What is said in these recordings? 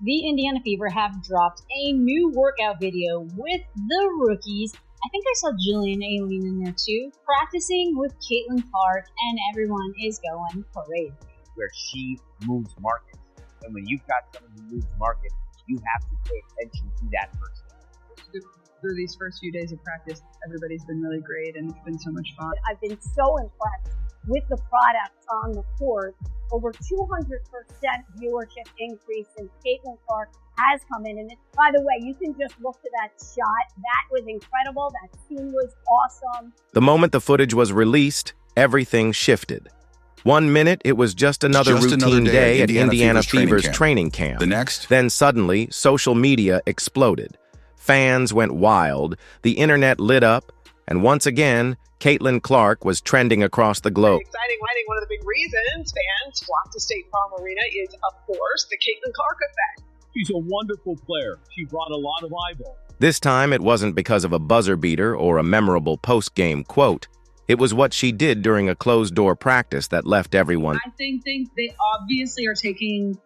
The Indiana Fever have dropped a new workout video with the rookies. I think I saw Jillian Aileen in there too, practicing with Caitlin Clark, and everyone is going crazy. Where she moves markets. And when you've got someone who moves markets, you have to pay attention to that person. Through these first few days of practice, everybody's been really great and it's been so much fun. I've been so impressed with the product on the court. Over 200% viewership increase since Caitlin Clark has come in. And by the way, you can just look to that shot. That was incredible. That scene was awesome. The moment the footage was released, everything shifted. 1 minute, it was just another routine day at Indiana Fever's training camp. The next? Then suddenly, social media exploded. Fans went wild, the internet lit up, and once again, Caitlin Clark was trending across the globe. Exciting. I think one of the big reasons fans flock to State Farm Arena is, of course, the Caitlin Clark effect. She's a wonderful player. She brought a lot of eyeballs. This time, it wasn't because of a buzzer beater or a memorable post-game quote. It was what she did during a closed-door practice that left everyone. I think they obviously are taking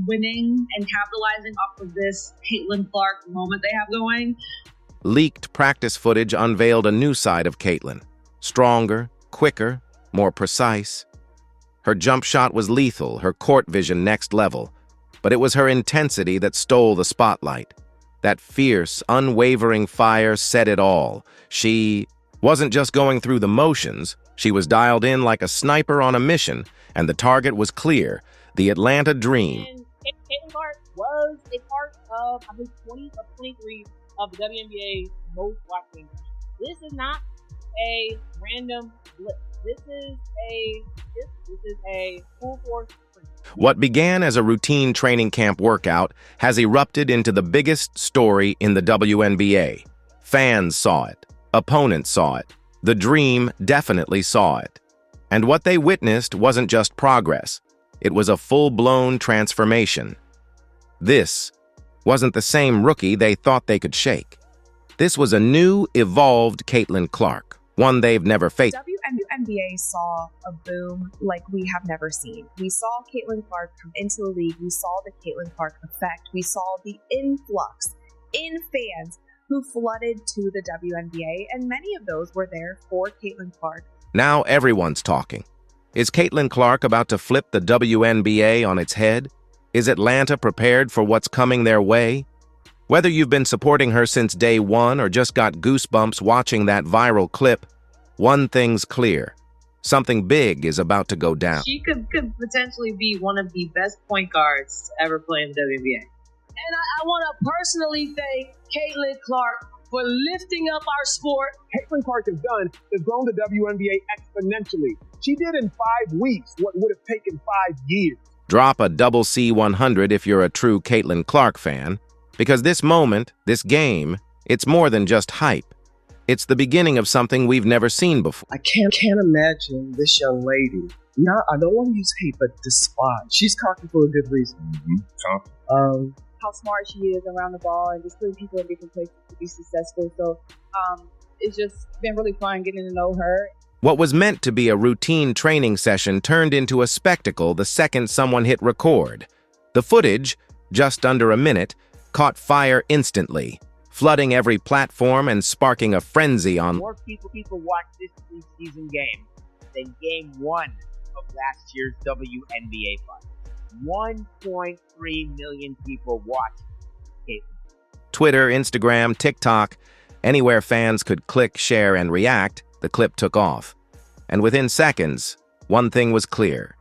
winning and capitalizing off of this Caitlin Clark moment they have going. Leaked practice footage unveiled a new side of Caitlin. Stronger, quicker, more precise. Her jump shot was lethal, her court vision next level. But it was her intensity that stole the spotlight. That fierce, unwavering fire said it all. She wasn't just going through the motions. She was dialed in like a sniper on a mission, and the target was clear, the Atlanta Dream. And Caitlin Clark was a part of, I believe, 20 of 23 of the WNBA most watched games. This is not a random blip. This is a full force sprint. What began as a routine training camp workout has erupted into the biggest story in the WNBA. Fans saw it. Opponents saw it. The Dream definitely saw it. And what they witnessed wasn't just progress. It was a full-blown transformation. This wasn't the same rookie they thought they could shake. This was a new, evolved Caitlin Clark, one they've never faced. WNBA saw a boom like we have never seen. We saw Caitlin Clark come into the league. We saw the Caitlin Clark effect. We saw the influx in fans who flooded to the WNBA, and many of those were there for Caitlin Clark. Now everyone's talking. Is Caitlin Clark about to flip the WNBA on its head? Is Atlanta prepared for what's coming their way? Whether you've been supporting her since day one or just got goosebumps watching that viral clip, one thing's clear. Something big is about to go down. She could potentially be one of the best point guards to ever play in the WNBA. And I want to personally thank Caitlin Clark for lifting up our sport. Caitlin Clark has grown the WNBA exponentially. She did in 5 weeks what would have taken 5 years. Drop a double C100 if you're a true Caitlin Clark fan, because this moment, this game, it's more than just hype. It's the beginning of something we've never seen before. I can't imagine this young lady. I don't want to use hate, but despise. She's cocky for a good reason. How smart she is around the ball and just putting people in different places to be successful. So it's just been really fun getting to know her. What was meant to be a routine training session turned into a spectacle the second someone hit record. The footage, just under a minute, caught fire instantly, flooding every platform and sparking a frenzy on. More people watched this preseason game than Game 1 of last year's WNBA Finals. 1.3 million people watched Caitlin. Twitter, Instagram, TikTok, anywhere fans could click, share, and react, the clip took off. And within seconds, one thing was clear.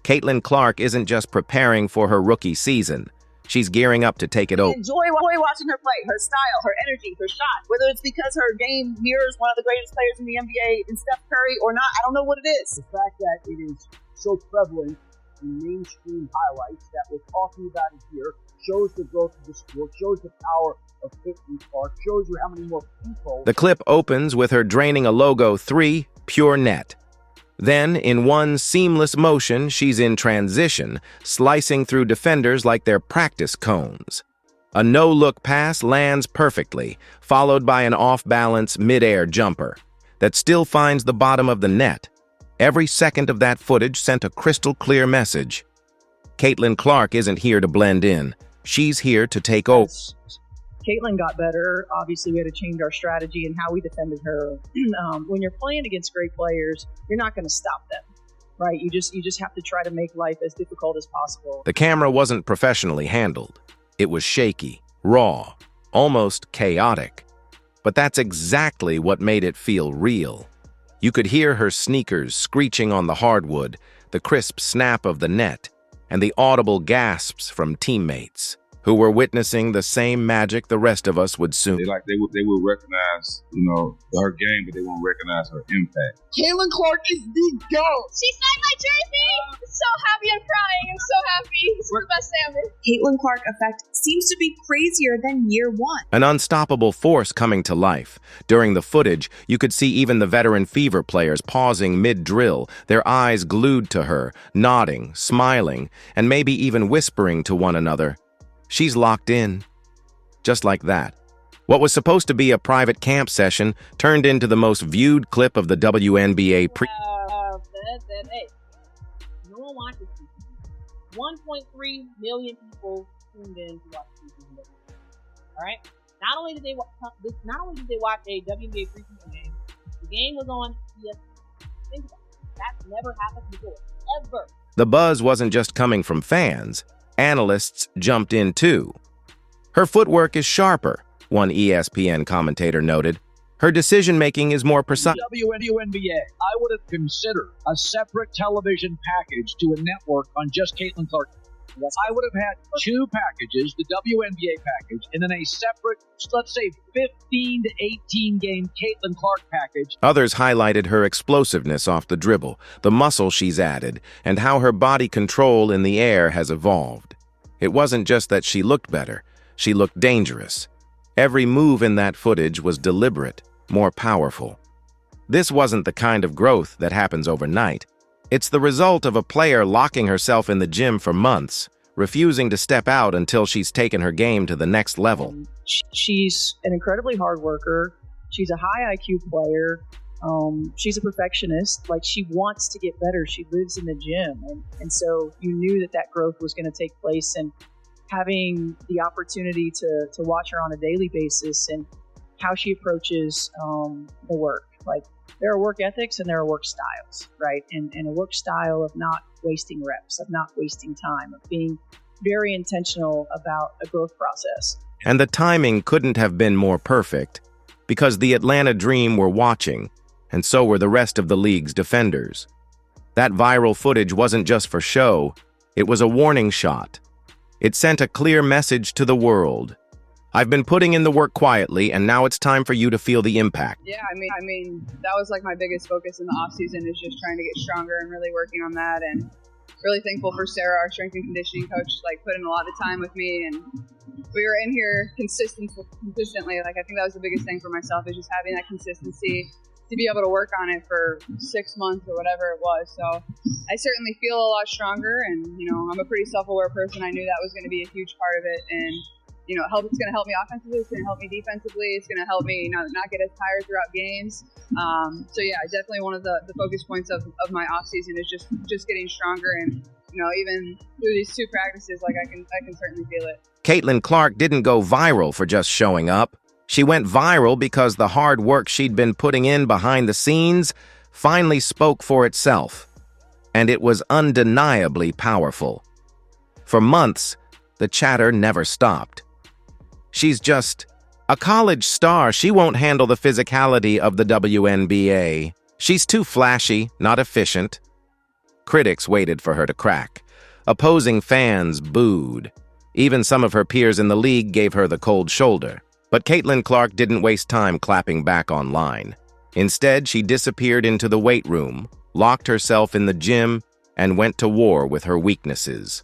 Caitlin Clark isn't just preparing for her rookie season. She's gearing up to take it over. Enjoy watching her play, her style, her energy, her shot. Whether it's because her game mirrors one of the greatest players in the NBA in Steph Curry or not, I don't know what it is. The fact that it is so prevalent in mainstream highlights that we're talking about it here shows the growth of the sport, shows the power of Caitlin Clark, shows you how many more people. The clip opens with her draining a logo 3, pure net. Then, in one seamless motion, she's in transition, slicing through defenders like they're practice cones. A no-look pass lands perfectly, followed by an off-balance mid-air jumper that still finds the bottom of the net. Every second of that footage sent a crystal-clear message. Caitlin Clark isn't here to blend in. She's here to take over. Caitlin got better. Obviously, we had to change our strategy and how we defended her. When you're playing against great players, you're not going to stop them, right? You just have to try to make life as difficult as possible. The camera wasn't professionally handled. It was shaky, raw, almost chaotic. But that's exactly what made it feel real. You could hear her sneakers screeching on the hardwood, the crisp snap of the net, and the audible gasps from teammates who were witnessing the same magic the rest of us would soon. They will recognize, her game, but they won't recognize her impact. Caitlin Clark is the GOAT. She signed my jersey. I'm so happy. I'm crying. I'm so happy. This is the best day ever. Caitlin Clark effect seems to be crazier than year one. An unstoppable force coming to life. During the footage, you could see even the veteran Fever players pausing mid-drill, their eyes glued to her, nodding, smiling, and maybe even whispering to one another. She's locked in. Just like that. What was supposed to be a private camp session turned into the most viewed clip of the WNBA Hey, no one watches this. 1.3 million people tuned in to watch this season. All right. Not only did they watch a WNBA preseason game, the game was on ESPN. Think about it. That's never happened before, ever. The buzz wasn't just coming from fans. Analysts jumped in too. Her footwork is sharper, one ESPN commentator noted. Her decision-making is more precise. WNBA, I would have considered a separate television package to a network on just Caitlin Clark. I would have had two packages, the WNBA package, and then a separate, let's say, 15 to 18 game Caitlin Clark package. Others highlighted her explosiveness off the dribble, the muscle she's added, and how her body control in the air has evolved. It wasn't just that she looked better, she looked dangerous. Every move in that footage was deliberate, more powerful. This wasn't the kind of growth that happens overnight. It's the result of a player locking herself in the gym for months, refusing to step out until she's taken her game to the next level. She's an incredibly hard worker. She's a high IQ player. She's a perfectionist. Like, she wants to get better. She lives in the gym. And so you knew that growth was going to take place, and having the opportunity to watch her on a daily basis and how she approaches the work. Like, there are work ethics and there are work styles, right? And a work style of not wasting reps, of not wasting time, of being very intentional about a growth process. And the timing couldn't have been more perfect, because the Atlanta Dream were watching, and so were the rest of the league's defenders. That viral footage wasn't just for show, it was a warning shot. It sent a clear message to the world. I've been putting in the work quietly, and now it's time for you to feel the impact. Yeah, I mean, that was like my biggest focus in the off season, is just trying to get stronger and really working on that. And really thankful for Sarah, our strength and conditioning coach, like put in a lot of time with me, and we were in here consistently. Like, I think that was the biggest thing for myself, is just having that consistency to be able to work on it for 6 months or whatever it was. So I certainly feel a lot stronger, and I'm a pretty self-aware person. I knew that was going to be a huge part of it, and it's going to help me offensively, it's going to help me defensively, it's going to help me not get as tired throughout games. So yeah, definitely one of the focus points of my off season is just getting stronger, and even through these 2 practices, like I can certainly feel it. Caitlin Clark didn't go viral for just showing up. She went viral because the hard work she'd been putting in behind the scenes finally spoke for itself. And it was undeniably powerful. For months, the chatter never stopped. She's just a college star. She won't handle the physicality of the WNBA. She's too flashy, not efficient. Critics waited for her to crack. Opposing fans booed. Even some of her peers in the league gave her the cold shoulder. But Caitlin Clark didn't waste time clapping back online. Instead, she disappeared into the weight room, locked herself in the gym, and went to war with her weaknesses.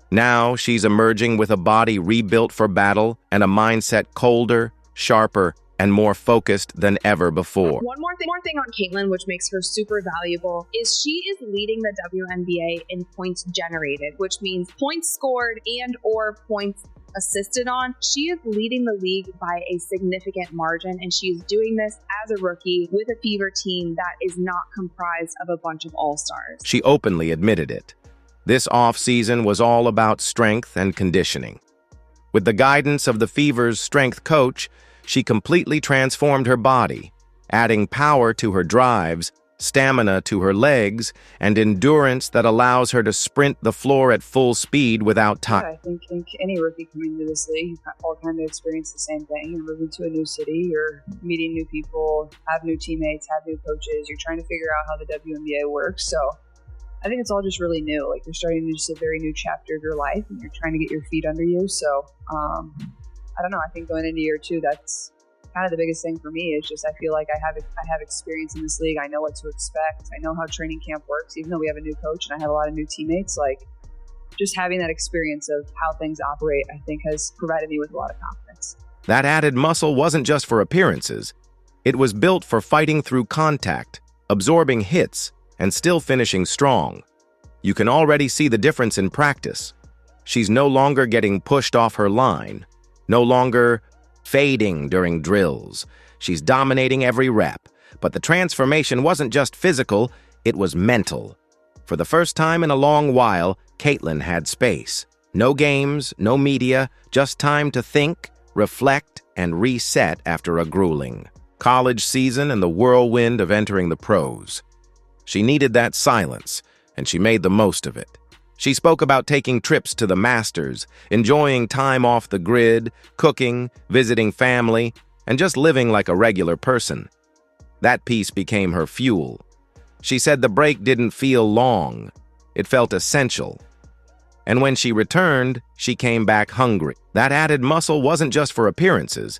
Now, she's emerging with a body rebuilt for battle and a mindset colder, sharper, and more focused than ever before. One more thing on Caitlin, which makes her super valuable, is she is leading the WNBA in points generated, which means points scored and or points assisted on. She is leading the league by a significant margin, and she is doing this as a rookie with a Fever team that is not comprised of a bunch of all-stars. She openly admitted it. This off-season was all about strength and conditioning. With the guidance of the Fever's strength coach, she completely transformed her body, adding power to her drives, stamina to her legs, and endurance that allows her to sprint the floor at full speed without time. Yeah, I think any rookie coming into this league, you all kind of experience the same thing. You're moving to a new city, you're meeting new people, have new teammates, have new coaches. You're trying to figure out how the WNBA works. So I think it's all just really new. Like you're starting just a very new chapter of your life, and you're trying to get your feet under you. So I don't know. I think going into year 2, that's kind of the biggest thing for me. Is just I feel like I have experience in this league. I know what to expect. I know how training camp works. Even though we have a new coach and I have a lot of new teammates, like just having that experience of how things operate, I think has provided me with a lot of confidence. That added muscle wasn't just for appearances. It was built for fighting through contact, absorbing hits, and still finishing strong. You can already see the difference in practice. She's no longer getting pushed off her line, no longer fading during drills. She's dominating every rep. But the transformation wasn't just physical, it was mental. For the first time in a long while, Caitlin had space. No games, no media, just time to think, reflect, and reset after a grueling college season and the whirlwind of entering the pros. She needed that silence, and she made the most of it. She spoke about taking trips to the Masters, enjoying time off the grid, cooking, visiting family, and just living like a regular person. That piece became her fuel. She said the break didn't feel long. It felt essential. And when she returned, she came back hungry. That added muscle wasn't just for appearances.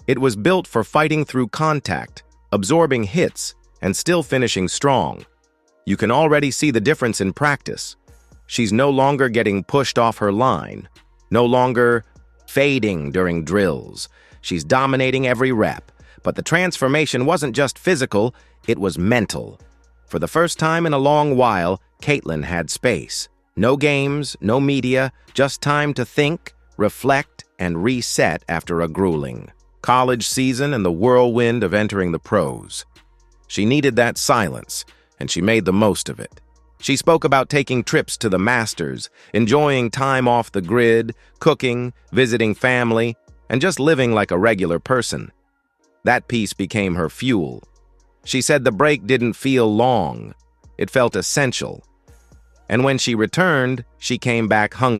It was built for fighting through contact, absorbing hits, and still finishing strong. You can already see the difference in practice. She's no longer getting pushed off her line, no longer fading during drills. She's dominating every rep. But the transformation wasn't just physical, it was mental. For the first time in a long while, Caitlin had space. No games, no media, just time to think, reflect, and reset after a grueling college season and the whirlwind of entering the pros. She needed that silence, and she made the most of it. She spoke about taking trips to the Masters, enjoying time off the grid, cooking, visiting family, and just living like a regular person. That piece became her fuel. She said the break didn't feel long. It felt essential. And when she returned, she came back hungry.